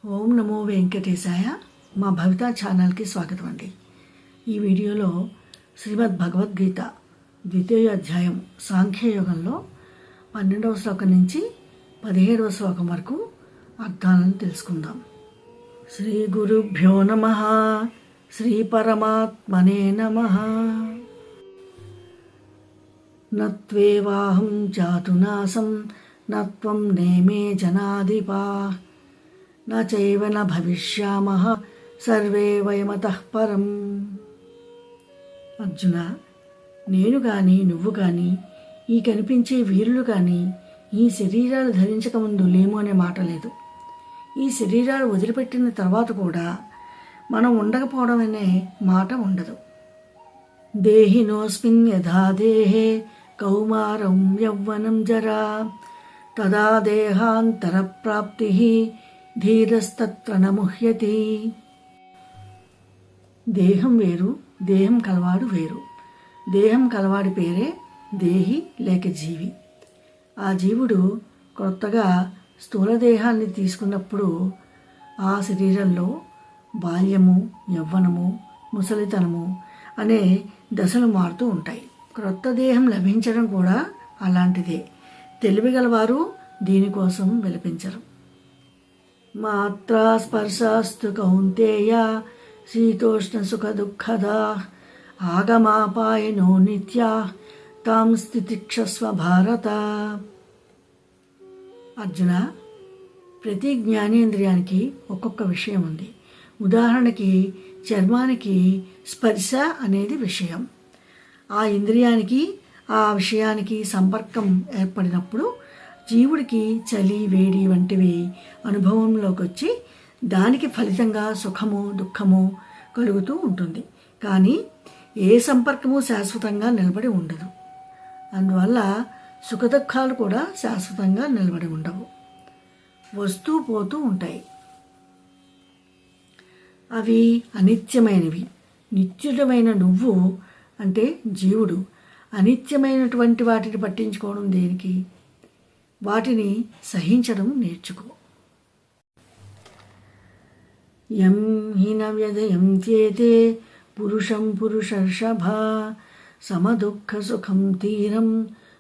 ఓం నమో వెంకటేశాయ. మా భవిత ఛానల్కి స్వాగతం అండి. ఈ వీడియోలో శ్రీమద్ భగవద్గీత 2వ అధ్యాయం సాంఖ్యయోగంలో 12వ శ్లోకం నుంచి 17వ శ్లోకం వరకు అర్థాలను తెలుసుకుందాం. శ్రీ గురుభ్యో నమః. శ్రీ పరమాత్మనే నమః. నత్వేవాహం జాతునాసం నత్వం నేమే జనాధిపా న చైవ న భవిష్యామః సర్వే వయమతః పరం. అర్జున, నేను కానీ నువ్వు కానీ ఈ కనిపించే వీరులు కానీ ఈ శరీరాలు ధరించకముందు లేము అనే మాట లేదు. ఈ శరీరాలు వదిలిపెట్టిన తర్వాత కూడా మనం ఉండకపోవడం అనే మాట ఉండదు. దేహినోస్మిన్ యథా దేహే కౌమారం యౌవనం జరా తదా దేహాంతర ప్రాప్తి ధీరస్తత్ర నముహ్యతి. దేహం వేరు, దేహం కలవాడు వేరు. దేహం కలవాడి పేరే దేహి లేక జీవి. ఆ జీవుడు కొత్తగా స్థూల దేహాన్ని తీసుకున్నప్పుడు ఆ శరీరంలో బాల్యము, యవ్వనము, ముసలితనము అనే దశలు మారుతూ ఉంటాయి. క్రొత్త దేహం లభించడం కూడా అలాంటిదే. తెలివిగలవారు దీనికోసం విలపించరు. మాత్రా స్పర్శాస్తు కౌంతేయ శీతోష్ణ సుఖ దుఃఖదా ఆగమాపాయనో నిత్యా తాం స్థితిక్షస్వ భారత. అర్జున, ప్రతి జ్ఞానేంద్రియానికి ఒక్కొక్క విషయం ఉంది. ఉదాహరణకి చర్మానికి స్పర్శ అనేది విషయం. ఆ ఇంద్రియానికి ఆ విషయానికి సంపర్కం ఏర్పడినప్పుడు జీవుడికి చలి, వేడి వంటివి అనుభవంలోకి వచ్చి దానికి ఫలితంగా సుఖము, దుఃఖము కలుగుతూ ఉంటుంది. కానీ ఏ సంపర్కము శాశ్వతంగా నిలబడి ఉండదు. అందువల్ల సుఖదుఖాలు కూడా శాశ్వతంగా నిలబడి ఉండవు, వస్తూ పోతూ ఉంటాయి. అవి అనిత్యమైనవి. నిత్యుడమైన నువ్వు అంటే జీవుడు అనిత్యమైనటువంటి వాటిని పట్టించుకోవడం దేనికి? వాటిని సహించడం నేర్చుకో. యం హిన వ్యదయంత్యేతే పురుషం పురుషర్షభ సమదుఃఖ సుఖం తీరం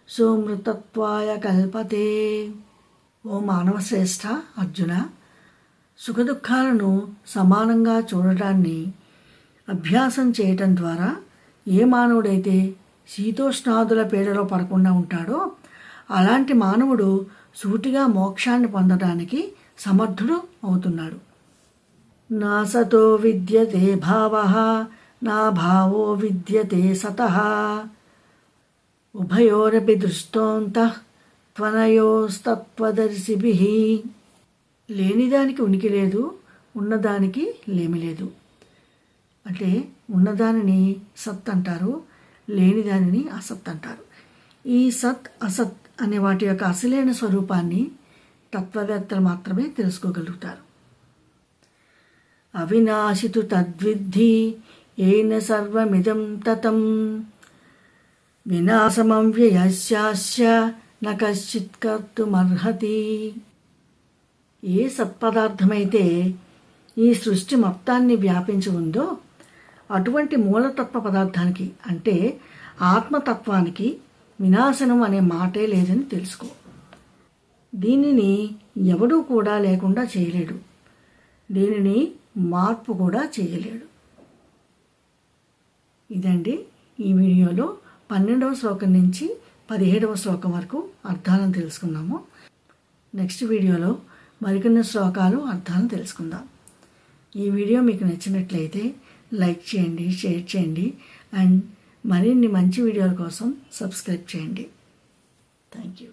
సోమృతత్వాయ కల్పతే. ఓ మానవ శ్రేష్ఠ అర్జున, సుఖదుఖాలను సమానంగా చూడటాన్ని అభ్యాసం చేయటం ద్వారా ఏ మానవుడైతే శీతోష్ణాదుల పీడలో పడకుండా ఉంటాడో అలాంటి మానవుడు సూటిగా మోక్షాన్ని పొందడానికి సమర్థుడు అవుతున్నాడు. నా సతో విద్యతే భావః నా భావో విద్యతే సతః ఉభయోరపి దృష్టోంతః త్వనయోస్తత్వదర్శిభిః. లేనిదానికి ఉనికి లేదు, ఉన్నదానికి లేమి లేదు. అంటే ఉన్నదానిని సత్ అంటారు, లేనిదానిని అసత్ అంటారు. ఈ సత్ అసత్ అనే వాటి యొక్క అసలైన స్వరూపాన్ని తత్వవేత్తలు మాత్రమే తెలుసుకోగలుగుతారు. అవినాశితు తద్విద్ధి ఏన సర్వమిదం తతం వినాశమవ్యయస్యాస్య న కశ్చిత్ కర్తుమర్హతి. ఏ సత్పదార్థమైతే ఈ సృష్టి మొత్తాన్ని వ్యాపించి ఉందో అటువంటి మూలతత్వ పదార్థానికి అంటే ఆత్మతత్వానికి వినాశనం అనే మాటే లేదని తెలుసుకో. దీనిని ఎవడూ కూడా లేకుండా చేయలేడు, దీనిని మార్పు కూడా చేయలేడు. ఇదండి ఈ వీడియోలో 12వ శ్లోకం నుంచి 17వ శ్లోకం వరకు అర్థాలను తెలుసుకున్నాము. నెక్స్ట్ వీడియోలో మరికొన్ని శ్లోకాలు అర్థాలను తెలుసుకుందాం. ఈ వీడియో మీకు నచ్చినట్లయితే లైక్ చేయండి, షేర్ చేయండి అండ్ మరిన్ని మంచి వీడియోల కోసం సబ్స్క్రైబ్ చేయండి. Thank you.